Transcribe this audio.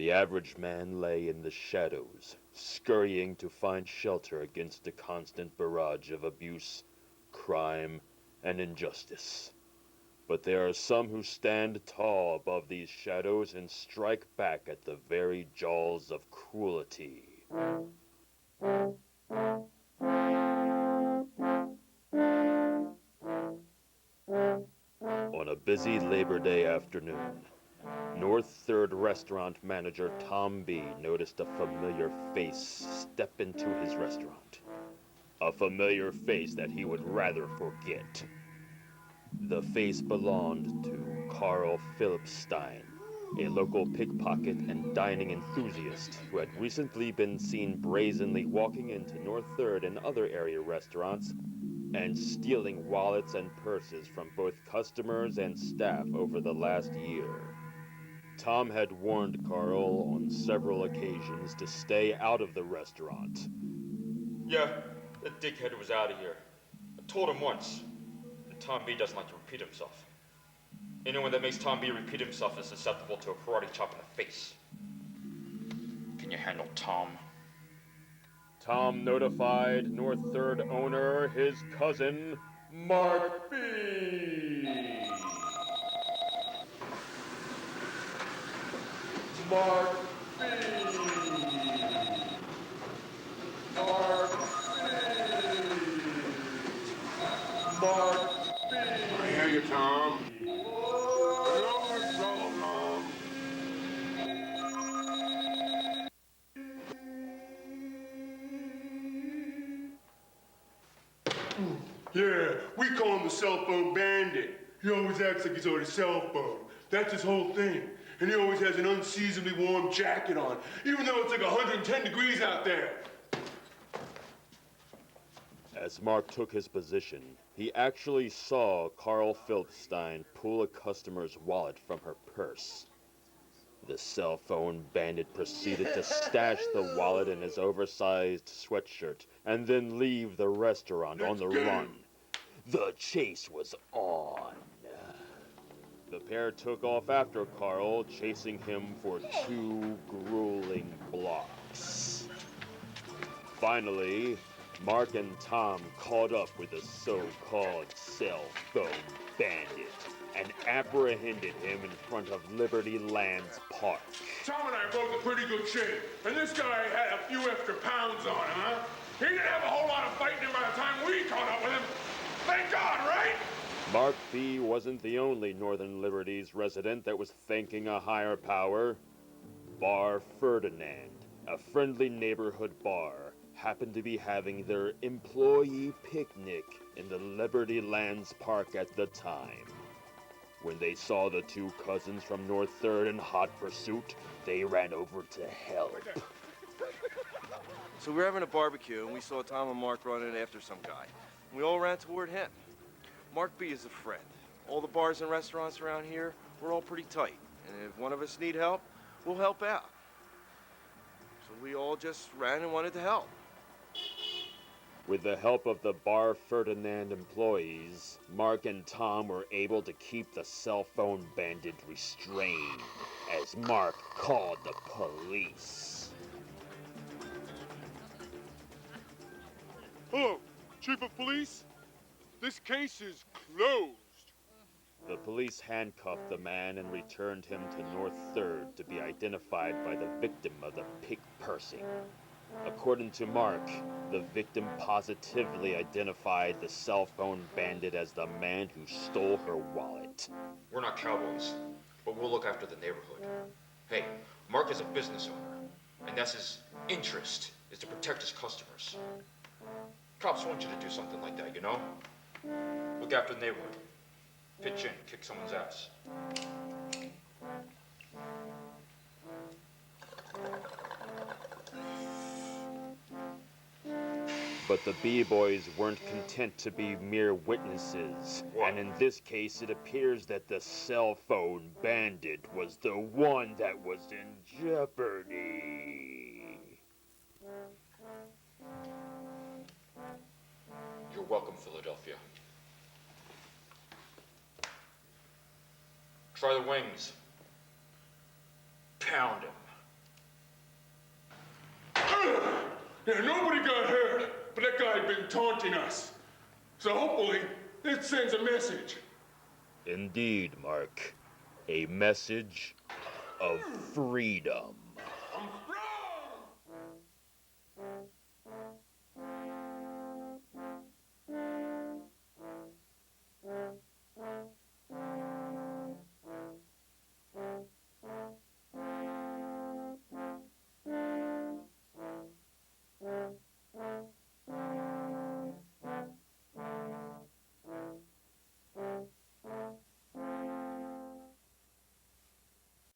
The average man lay in the shadows, scurrying to find shelter against the constant barrage of abuse, crime, and injustice. But there are some who stand tall above these shadows and strike back at the very jaws of cruelty. On a busy Labor Day afternoon, North Third restaurant manager Tom B. noticed a familiar face step into his restaurant. A familiar face that he would rather forget. The face belonged to Carl Philip Stein, a local pickpocket and dining enthusiast who had recently been seen brazenly walking into North Third and other area restaurants and stealing wallets and purses from both customers and staff over the last year. Tom had warned Carl on several occasions to stay out of the restaurant. Yeah, that dickhead was out of here. I told him once. And Tom B doesn't like to repeat himself. Anyone that makes Tom B repeat himself is susceptible to a karate chop in the face. Can you handle Tom? Tom notified North Third owner, his cousin, Mark B. Mark B. Mark B. Mark B. I hear you, Tom. Yeah, we call him the cell phone bandit. He always acts like he's on a cell phone. That's his whole thing. And he always has an unseasonably warm jacket on, even though it's like 110 degrees out there. As Mark took his position, he actually saw Carl Philpstein pull a customer's wallet from her purse. The cell phone bandit proceeded to stash the wallet in his oversized sweatshirt and then leave the restaurant on the run. The chase was on. The pair took off after Carl, chasing him for 2 grueling blocks. Finally, Mark and Tom caught up with the so-called cell phone bandit and apprehended him in front of Liberty Lands Park. Tom and I are both in pretty good shape, and this guy had a few extra pounds on him, huh? He didn't have a whole lot of fighting him by the time we caught up with him. Thank God, right? Mark B. wasn't the only Northern Liberties resident that was thanking a higher power. Bar Ferdinand, a friendly neighborhood bar, happened to be having their employee picnic in the Liberty Lands Park at the time. When they saw the 2 cousins from North Third in hot pursuit, they ran over to help. So we were having a barbecue, and we saw Tom and Mark running after some guy. We all ran toward him. Mark B is a friend. All the bars and restaurants around here, we're all pretty tight. And if one of us need help, we'll help out. So we all just ran and wanted to help. With the help of the Bar Ferdinand employees, Mark and Tom were able to keep the cell phone bandit restrained as Mark called the police. Hello, Chief of Police. This case is closed. The police handcuffed the man and returned him to North Third to be identified by the victim of the pick pursing. According to Mark, the victim positively identified the cell phone bandit as the man who stole her wallet. We're not cowboys, but we'll look after the neighborhood. Hey, Mark is a business owner, and that's his interest, is to protect his customers. Cops want you to do something like that, you know? Look after the neighborhood. Pitch in, kick someone's ass. But the B-boys weren't content to be mere witnesses. What? And in this case, it appears that the cell phone bandit was the one that was in jeopardy. You're welcome, Philadelphia. Try the wings. Pound him. Yeah, nobody got hurt, but that guy had been taunting us. So hopefully, this sends a message. Indeed, Mark. A message of freedom.